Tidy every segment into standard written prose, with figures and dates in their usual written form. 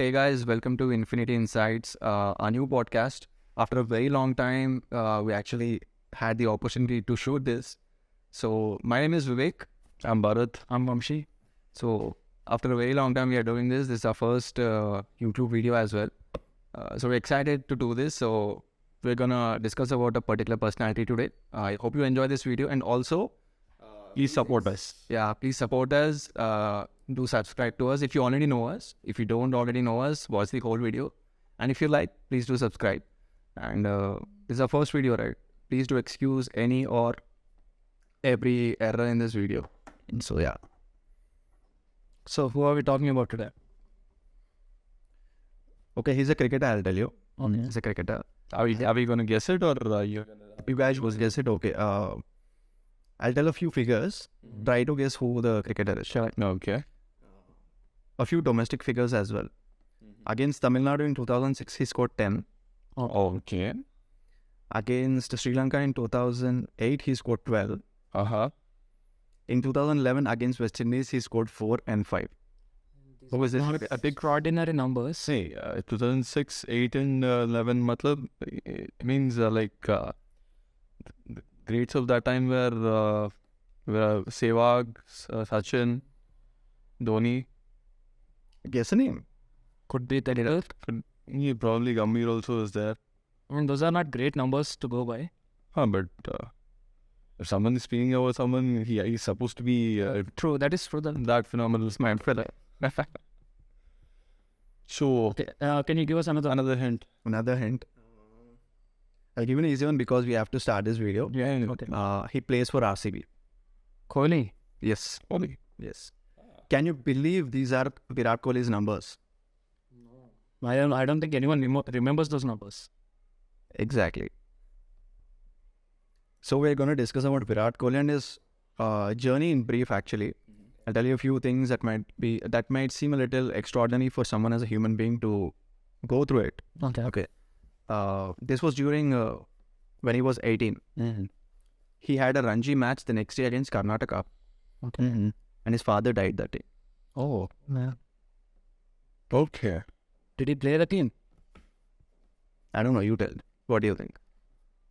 Hey guys, welcome to Infinity Insights, a new podcast. After a very long time, we actually had the opportunity to shoot this. So my name is Vivek. I'm Bharat. I'm Vamshi. So after a very long time, we are doing this. This is our first YouTube video as well. So we're excited to do this. So we're gonna discuss about a particular personality today. I hope you enjoy this video, and also Please support us. yeah, please support us. Do subscribe to us if you already know us. If you don't already know us, watch the whole video. And if you like, please do subscribe. And this is our first video, right? Please do excuse any or every error in this video. So yeah. So who are we talking about today? Okay, he's a cricketer, I'll tell you. Okay. He's a cricketer. Are we gonna guess it or you're gonna? You guys will guess it, okay. I'll tell a few figures. Try to guess who the cricketer is. Sure. Okay. A few domestic figures as well. Against Tamil Nadu in 2006, he scored 10. Okay. Against Sri Lanka in 2008, he scored 12. In 2011, against West Indies, he scored 4 and 5. What was this? Extraordinary numbers. See, 2006, 8 and 11, matlab, it means the greats of that time were Sehwag, Sachin, Dhoni. Guess a name. Could be Tendulkar. Probably Gambhir also is there. I mean, those are not great numbers to go by. But if someone is speaking about someone, he's supposed to be True, that is true. that phenomenal man fella. So, Okay, can you give us another hint? Another hint. I'll give you an easy one because we have to start this video. yeah, Okay. He plays for RCB. Kohli. Yes. Kohli. Yes. Can you believe these are Virat Kohli's numbers? I don't think anyone remembers those numbers. Exactly. So we're going to discuss about Virat Kohli and his journey in brief. Actually, I'll tell you a few things that might seem a little extraordinary for someone as a human being to go through it. Okay. Okay. This was during when he was 18. Mm-hmm. He had a Ranji match the next day against Karnataka, Okay. and his father died that day. Oh. Yeah. Okay. Did he play the team? I don't know. You tell. What do you think?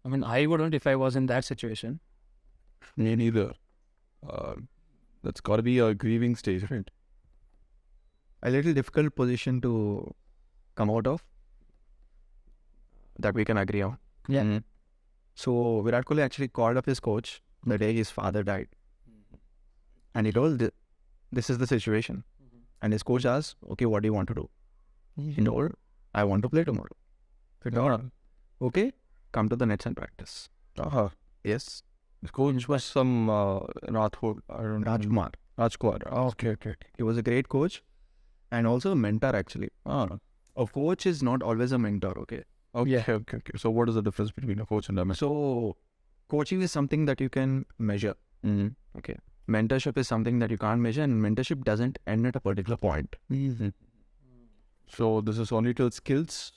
I mean, I wouldn't if I was in that situation. Me neither. That's got to be a grieving stage, right? A little difficult position to come out of. That we can agree on. Yeah. Mhm. So Virat Kohli actually called up his coach the day his father died, and he told, "This is the situation." And his coach asked, "Okay, what do you want to do?" He told, "I want to play tomorrow." He told, "Okay, come to the nets and practice." Yes, The coach was some Rathod. I don't know. Rajkumar. Rajkumar. Okay. He was a great coach and also a mentor actually. A coach is not always a mentor, okay? Okay. So what is the difference between a coach and a mentor? So coaching is something that you can measure. Okay. Mentorship is something that you can't measure, and mentorship doesn't end at a particular point. So this is only till skills?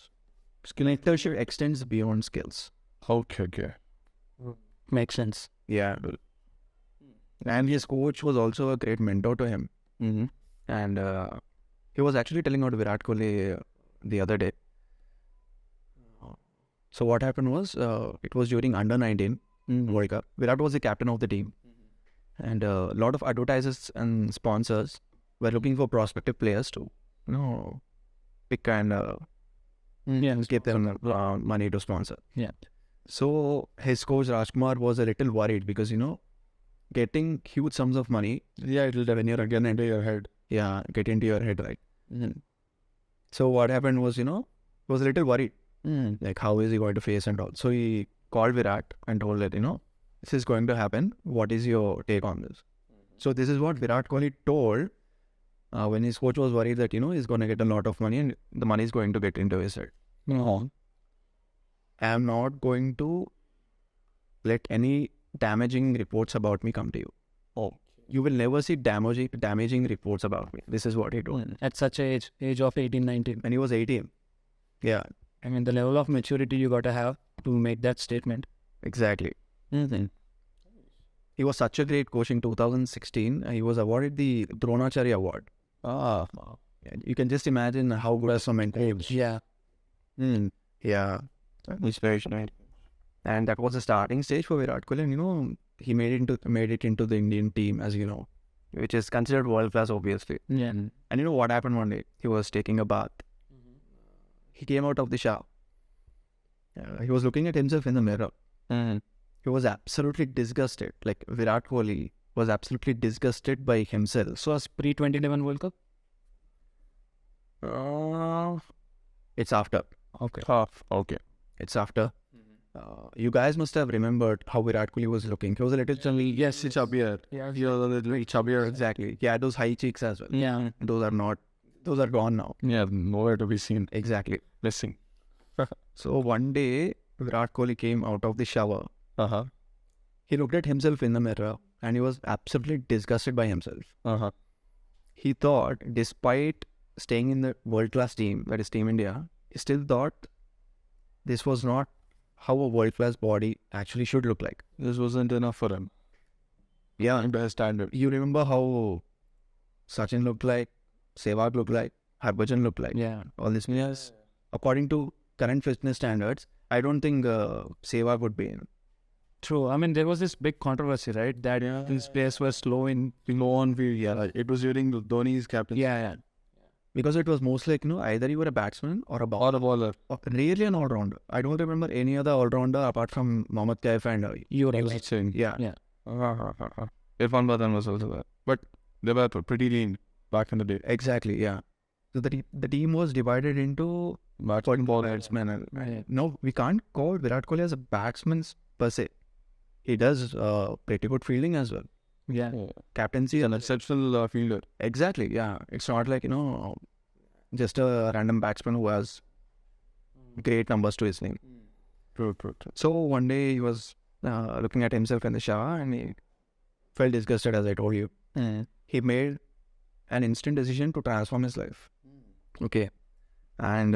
Mentorship extends beyond skills. Okay. Makes sense. Yeah. And his coach was also a great mentor to him. And he was actually telling out Virat Kohli the other day. So what happened was, it was during under-19 World Cup. Virat was the captain of the team. And a lot of advertisers and sponsors were looking for prospective players to, pick and give them money to sponsor. Yeah. So his coach Rajkumar was a little worried because, getting huge sums of money, It'll when again into your head. get into your head, right? So what happened was, he was a little worried. Like, how is he going to face and all? So he called Virat and told that, this is going to happen. What is your take on this? So this is what Virat Kohli told when his coach was worried that, he's going to get a lot of money and the money is going to get into his head. I am not going to let any damaging reports about me come to you. You will never see damaging reports about me. This is what he told. At such a age of 18, 19. When he was 18. Yeah, I mean, the level of maturity you got to have to make that statement. exactly. He was such a great coach in 2016. He was awarded the Dronacharya Award. You can just imagine how good some games. Yeah. Yeah. Inspiration. And that was the starting stage for Virat Kohli. And he made it into the Indian team, as you know, which is considered world class, obviously. Yeah. And you know what happened one day? He was taking a bath. He came out of the shower. He was looking at himself in the mirror. He was absolutely disgusted. Like Virat Kohli was absolutely disgusted by himself. So as pre-2011 World Cup? It's after. Okay. Okay. It's after. You guys must have remembered how Virat Kohli was looking. He was a little chubby. Yes, it's chubbier. Yeah. He was a little chubbier. Exactly. He had those high cheeks as well. Yeah. Those are gone now. Yeah, nowhere to be seen. Exactly. Missing. So one day, Virat Kohli came out of the shower. He looked at himself in the mirror and he was absolutely disgusted by himself. He thought, despite staying in the world-class team, that is Team India, he still thought this was not how a world-class body actually should look like. This wasn't enough for him. Yeah. By his standard. You remember how Sachin looked like, Sehwag looked like, Harbhajan looked like. Yeah. All this. Yes. According to current fitness standards, I don't think Sehwag would be in. True. I mean, there was this big controversy, right? That his players were slow in. Low on field, yeah. It was during Dhoni's captaincy. Yeah. Because it was mostly like, either you were a batsman or a bowler. Or a bowler. Or rarely an all-rounder. I don't remember any other all-rounder apart from Mohammad Kaif and You were Exit Singh. yeah. Irfan Pathan was also there. But they were pretty lean back in the day. Exactly, yeah. So the team was divided into batsmen and Right. no, we can't call Virat Kohli as a batsman per se. He does pretty good fielding as well. Yeah. Captaincy. He's an exceptional fielder. Exactly, yeah. It's not like, just a random batsman who has great numbers to his name. True. So one day he was looking at himself in the shower and he felt disgusted, as I told you. He made an instant decision to transform his life. Okay. And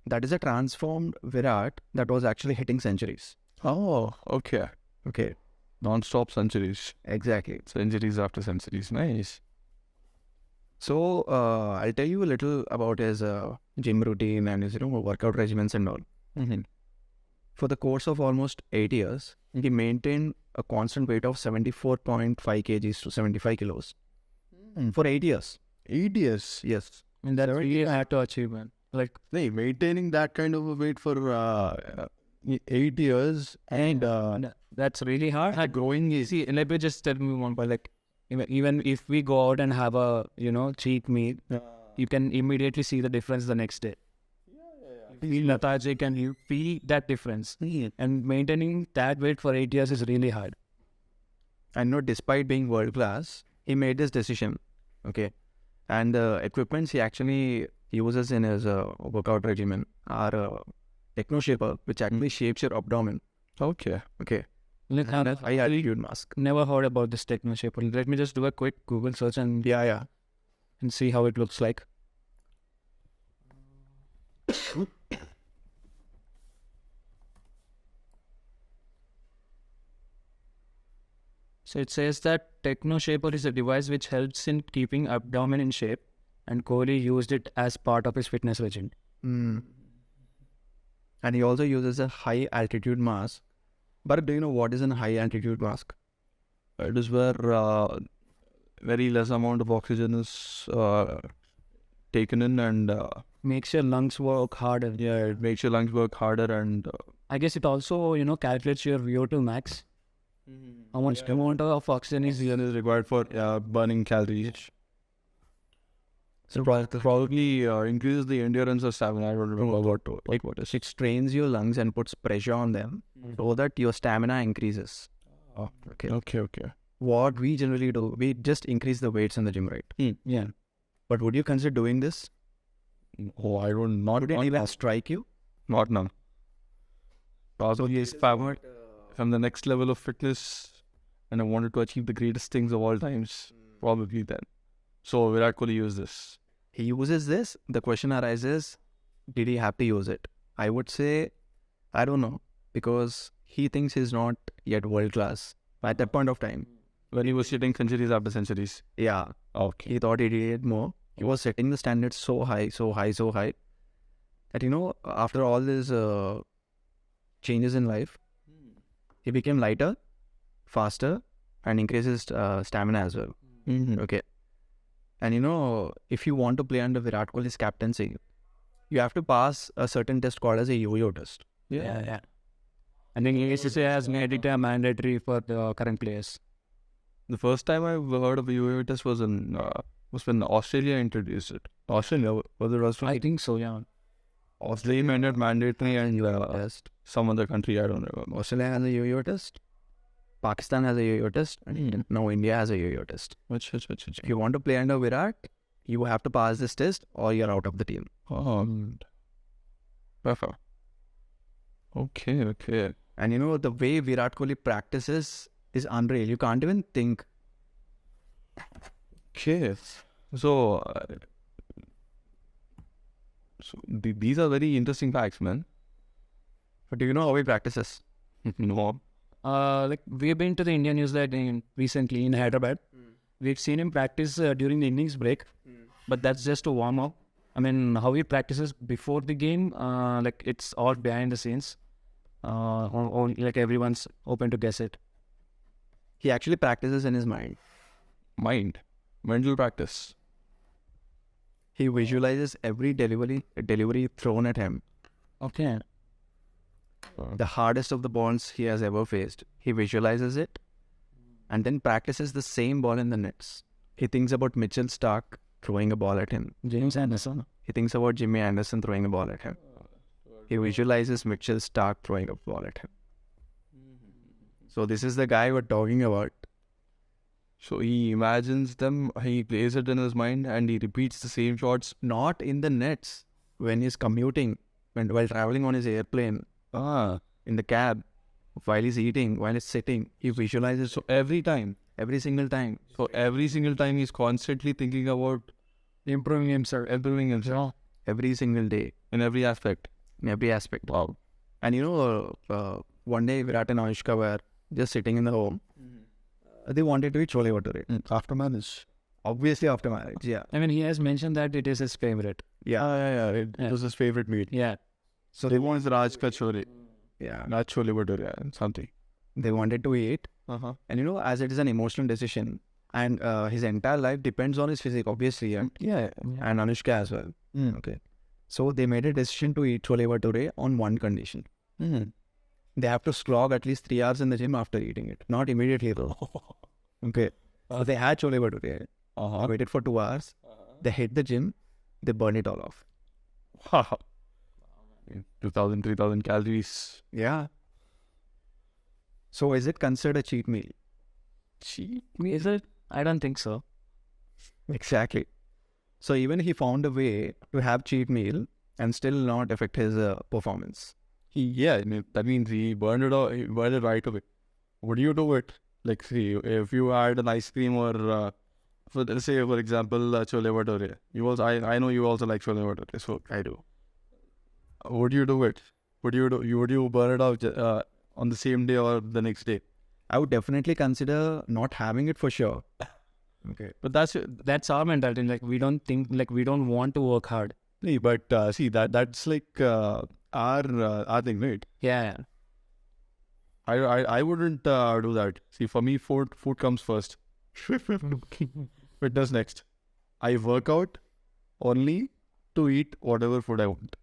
that is a transformed Virat that was actually hitting centuries. Oh, okay. Okay. Non-stop centuries. Exactly. Centuries after centuries. Nice. So I'll tell you a little about his gym routine and his workout regimens and all. For the course of almost 8 years, he maintained a constant weight of 74.5 kgs to 75 kilos. For 8 years. 8 years. Yes. I mean, that's really hard to achieve, man. Like, Maintaining that kind of a weight for 8 years and that's really hard. growing is... See, let me just tell me one point. Like, even if we go out and have a, cheat meal, you can immediately see the difference the next day. You feel lethargic and you feel that difference. And maintaining that weight for 8 years is really hard. And despite being world class, he made this decision. Okay. And the equipments he actually uses in his workout regimen are techno shaper, which actually shapes your abdomen. Okay. Okay. Like, High altitude mask. never heard about this techno shaper. Let me just do a quick Google search and Yeah. and see how it looks like. So it says that Techno Shaper is a device which helps in keeping abdomen in shape, and Kohli used it as part of his fitness regime. And he also uses a high altitude mask. But do you know what is a high altitude mask? It is where very less amount of oxygen is taken in and Makes your lungs work harder. it makes your lungs work harder and I guess it also, calculates your VO2 max. How much amount of oxygen is oxygen is required for burning calories. So probably increases the endurance of stamina. I don't remember what is. It strains your lungs and puts pressure on them so that your stamina increases. Okay. What we generally do, we just increase the weights in the gym, right? Yeah. But would you consider doing this? Oh, I don't not Would it even strike you? not now. Probably if I'm the next level of fitness and I wanted to achieve the greatest things of all times, probably then. So Virat Kohli used this. He uses this. The question arises, did he have to use it? I would say, I don't know, because he thinks he's not yet world class at that point of time. When he was hitting centuries after centuries. Yeah, Okay. he thought he needed more. He was setting the standards so high, that after all these changes in life, he became lighter, faster, and increases stamina as well. Okay. And if you want to play under Virat Kohli's captaincy, you have to pass a certain test called as a yo-yo test. Yeah. I think ACC has made it mandatory for the current players. The first time I heard of a UAV test was when Australia introduced it. Australia, was it Australia? I think so, yeah. Australia made it mandatory and Test. some other country, I don't know. Australia has a yo-yo test. Pakistan has a yo-yo test. And now India has a yo-yo test. If you want to play under Virat, you have to pass this test or you're out of the team. Oh, perfect. Okay. And the way Virat Kohli practices is unreal. You can't even think. Okay. So these are very interesting facts, man. But do you know how he practices? No. Like we've been to the Indian News recently in Hyderabad. We've seen him practice during the innings break, but that's just to warm up. I mean, how he practices before the game, like it's all behind the scenes. Like everyone's open to guess it. He actually practices in his mind. Mental practice. He visualizes every delivery thrown at him. Okay. The hardest of the balls he has ever faced. He visualizes it and then practices the same ball in the nets. He thinks about Mitchell Stark throwing a ball at him. James Anderson. He thinks about Jimmy Anderson throwing a ball at him. He visualizes Mitchell Stark throwing a ball at him. So this is the guy we're talking about. So he imagines them, he plays it in his mind and he repeats the same shots. Not in the nets. When he's commuting, while traveling on his airplane, in the cab, while he's eating, while he's sitting, he visualizes. So every Every single time. So every single time he's constantly thinking about Improving himself. Every single day. in every aspect. In every aspect. Wow. And one day Virat and Anushka were just sitting in the home. They wanted to eat Chole bhature. After marriage. Obviously after marriage, yeah. I mean, he has mentioned that it is his favorite. Yeah. It was his favorite meat. Yeah. So they want Raj ka chole. Yeah. Not chole bhature and something. They wanted to eat. And as it is an emotional decision, and his entire life depends on his physique, obviously, and Anushka as well. Okay. So they made a decision to eat Chole bhature on one condition. They have to slog at least 3 hours in the gym after eating it. Not immediately though. Okay. So they had Chole bhature. Waited for 2 hours. They hit the gym. They burn it all off. 2,000, 3,000 calories. Yeah. So is it considered a cheat meal? Cheat meal? Is it? I don't think so. Exactly. So even he found a way to have cheat meal and still not affect his performance. That means he burned it out. He burned it right away. What do you do it? Like, see, if you had an ice cream or, let's say, for example, chole bhature. I know you also like chole bhature, so I do. What do you do it? Would you burn it out on the same day or the next day? I would definitely consider not having it for sure. Okay. But That's our mentality. Like we don't think, like we don't want to work hard. but see that's like our thing, right? Yeah. I wouldn't do that. See, for me, food comes first. Fitness next. I work out only to eat whatever food I want.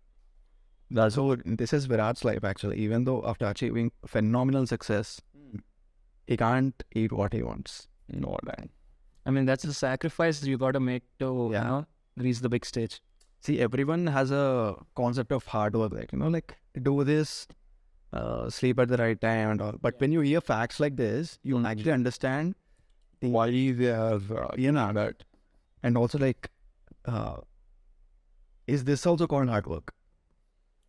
So this is Virat's life actually. Even though after achieving phenomenal success, he can't eat what he wants. No, man. I mean, that's a sacrifice you got to make to reach the big stage. See, everyone has a concept of hard work, like do this, sleep at the right time and all. But when you hear facts like this, you actually understand Why they have that. And also is this also called hard work?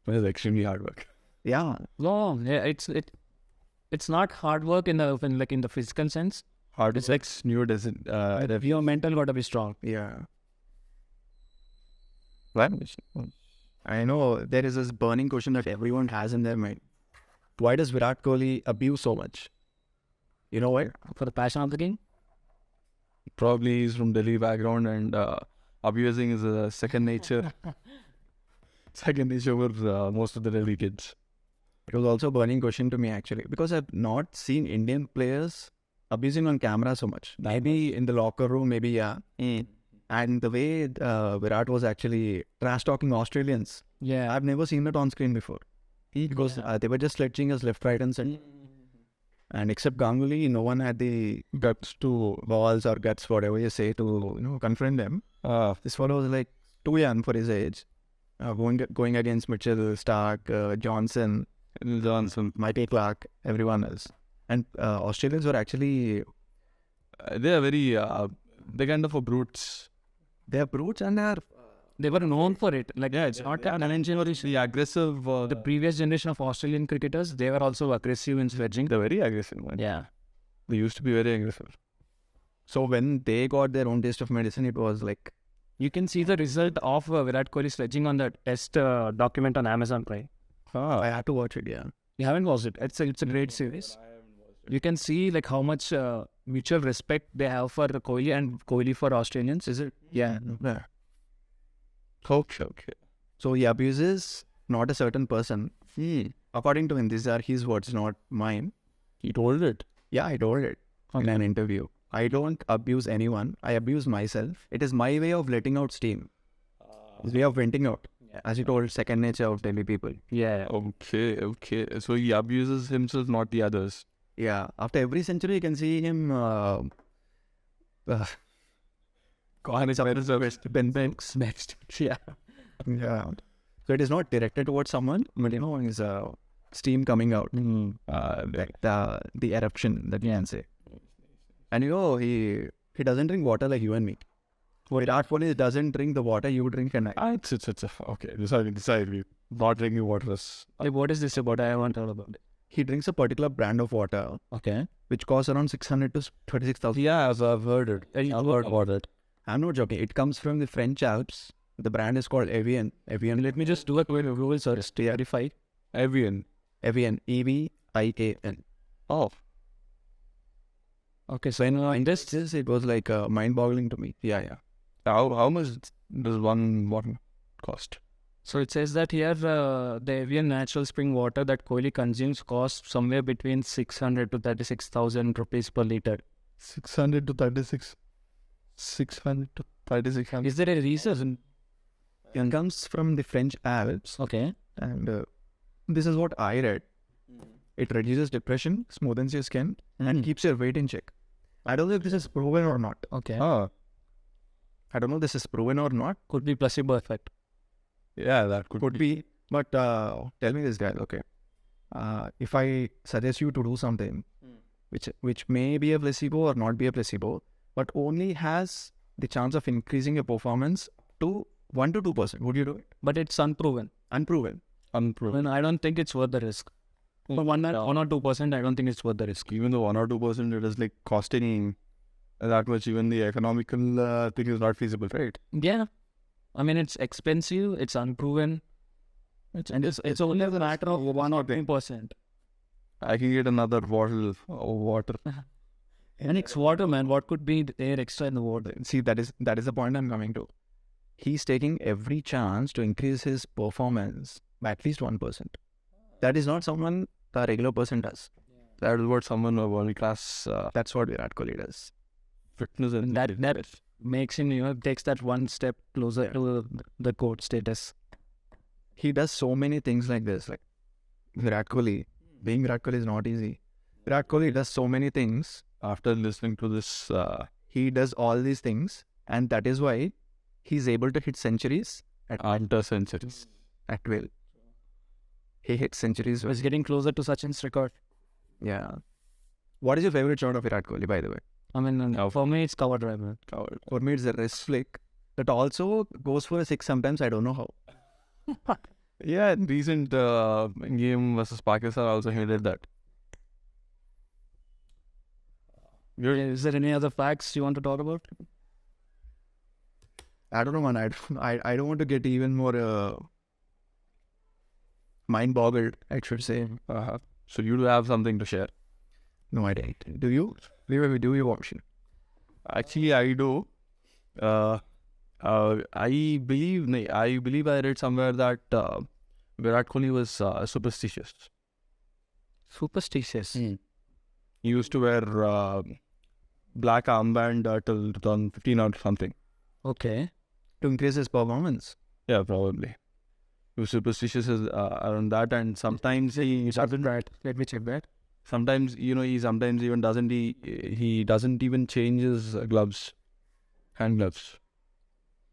It is extremely hard work. Yeah. No, yeah, it's not hard work in the physical sense. Hard It's work. New doesn't. Your mental got to be strong. Yeah. Right? I know there is this burning question that everyone has in their mind. Why does Virat Kohli abuse so much? You know why? For the passion of the game. Probably he's from Delhi background and abusing is a second nature. Second nature for most of the Delhi kids. It was also a burning question to me actually, because I've not seen Indian players abusing on camera so much. Maybe in the locker room, maybe yeah. And the way Virat was actually trash talking Australians, Yeah. I've never seen that on screen before. Because they were just sledging us left, right, and center. And except Ganguly, no one had the Guts to balls or guts, whatever you say, to confront them. This fellow was like too young for his age. Going against Mitchell, Stark, Johnson, Michael Clark, everyone else. And Australians were actually... they are very, they're kind of a brutes. They are brutes and They were known for it. Like, it's not an unintentional issue. The aggressive, The previous generation of Australian cricketers, they were also aggressive in sledging. they're very aggressive, man. Yeah. They used to be very aggressive. So when they got their own taste of medicine, it was like... You can see the result of Virat Kohli sledging on the test document on Amazon Prime. I had to watch it, yeah. You haven't watched it. It's a great series. You can see like how much mutual respect they have for Kohli and Kohli for Australians. Is it? Yeah. Yeah. Okay. So he abuses not a certain person. According to him, these are his words, not mine. He told it. Yeah, I told it in an interview. I don't abuse anyone. I abuse myself. It is my way of letting out steam. His way of venting out. As you told, second nature of Delhi people. Yeah. Okay. So he abuses himself, not the others. Yeah. After every century, you can see him... Next. Yeah. Yeah. So it is not directed towards someone, but his steam coming out. Like the eruption that you can say. And he doesn't drink water like you and me. Virat Kohli doesn't drink the water you drink and I. It's okay. Decidedly. Not drinking water is... Hey, what is this about? I haven't heard about it. He drinks a particular brand of water, Okay. which costs around 600 to 36,000. Yeah, I've heard it. I've heard about it. I'm not joking. It comes from the French Alps. The brand is called Evian. Let me just do a quick Google search to verify. Evian. Evian. Evian. Oh. Okay, so in this, It was like mind-boggling to me. Yeah. How much does one bottle cost? so it says that here the Evian natural spring water that Kohli consumes costs somewhere between 600 to 36,000 rupees per liter. 600 to 36. 600 to 36. Is there a reason? It comes from the French Alps. Okay. And this is what I read. It reduces depression, smoothens your skin, and keeps your weight in check. I don't know if this is proven or not. Okay. I don't know if this is proven or not. Could be placebo effect. Yeah, that Could be. But tell me this, guys. Okay. If I suggest you to do something, which may be a placebo or not be a placebo, but only has the chance of increasing your performance to 1 to 2%, would you do it? But it's unproven. Unproven. unproven. I don't think it's worth the risk. For 1 or 2%, I don't think it's worth the risk. Even though 1 or 2%, it is like costing that much. Even the economical thing is not feasible, right? Yeah. I mean, it's expensive, it's unproven. It's only a matter of 1 or 2%. I can get another bottle of water. And it's water, man. What could be there extra in the water? See, that is the point I'm coming to. He's taking every chance to increase his performance by at least 1%. That is not someone a regular person does. That is what someone of world class That's what Virat Kohli does. fitness and That makes him, takes that one step closer to the GOAT status. He does so many things like this. Like Virat Kohli, being Virat Kohli is not easy. Virat Kohli does so many things. After listening to this, He does all these things, and that is why he's able to hit centuries under centuries. at will. He hits centuries. He's getting closer to Sachin's record. Yeah. What is your favorite shot of Virat Kohli, by the way? I mean, for me, it's cover drive. Man. Covered. For me, it's a wrist flick that also goes for a 6 sometimes. I don't know how. Yeah, in recent game versus Pakistan also he did that. Is there any other facts you want to talk about? I don't know, man. I don't want to get even more mind-boggled, I should say. So you do have something to share. No, I don't. Do you? Do you option? Actually, I do. I believe I read somewhere that Virat Kohli was superstitious. Superstitious. He used to wear black armband till 2015 or something. Okay. To increase his performance. Yeah, probably. He was superstitious around that, and sometimes he doesn't. Let me check that. Sometimes he sometimes even doesn't. He doesn't even change his gloves, hand gloves.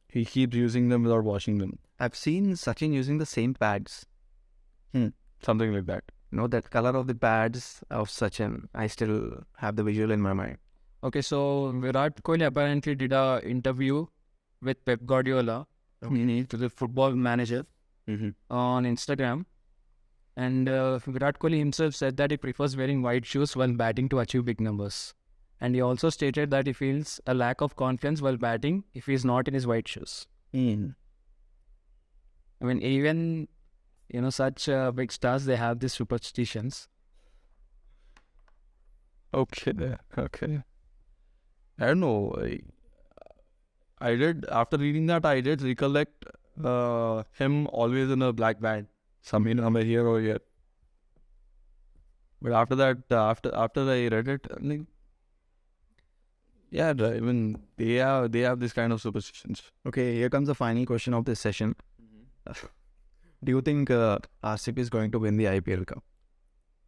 He keeps using them without washing them. I've seen Sachin using the same pads. Something like that. You know, that color of the pads of Sachin, I still have the visual in my mind. Okay, so Virat Kohli apparently did a interview with Pep Guardiola, the football manager, on Instagram. And Virat Kohli himself said that he prefers wearing white shoes while batting to achieve big numbers. And he also stated that he feels a lack of confidence while batting if he is not in his white shoes. I mean, even, such big stars, they have these superstitions. Okay. I don't know. I did, after reading that, I did recollect him always in a black band. Somewhere here or here. But after that, after I read it, I'm like, yeah, even they have this kind of superstitions. Okay, here comes the final question of this session. Do you think RCB is going to win the IPL Cup?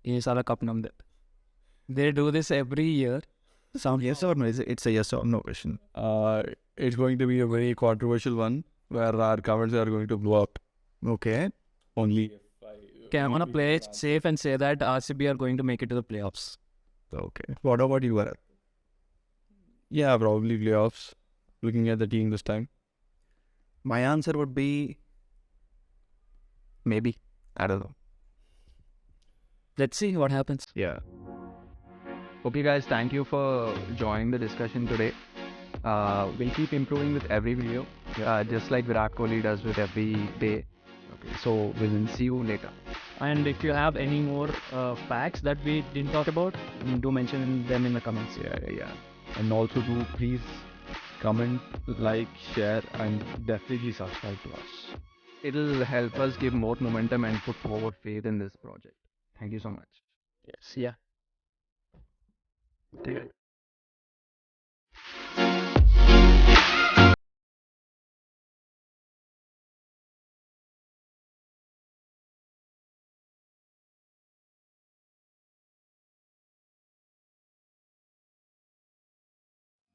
Yes, Ala Cup number. They do this every year. Yes or no? It's a yes or no question. It's going to be a very controversial one where our comments are going to blow up. Okay. Only. Okay, I'm gonna play it safe and say that RCB are going to make it to the playoffs. Okay. What about you, Virat? Yeah, probably playoffs. Looking at the team this time. My answer would be maybe. I don't know. Let's see what happens. Yeah. Okay, guys. Thank you for joining the discussion today. We'll keep improving with every video, just like Virat Kohli does with every day. Okay. So we'll see you later. And if you have any more facts that we didn't talk about, do mention them in the comments. Yeah. And also do please comment, like, share, and definitely subscribe to us. It'll help us give more momentum and put forward faith in this project. Thank you so much. Yes. Yeah.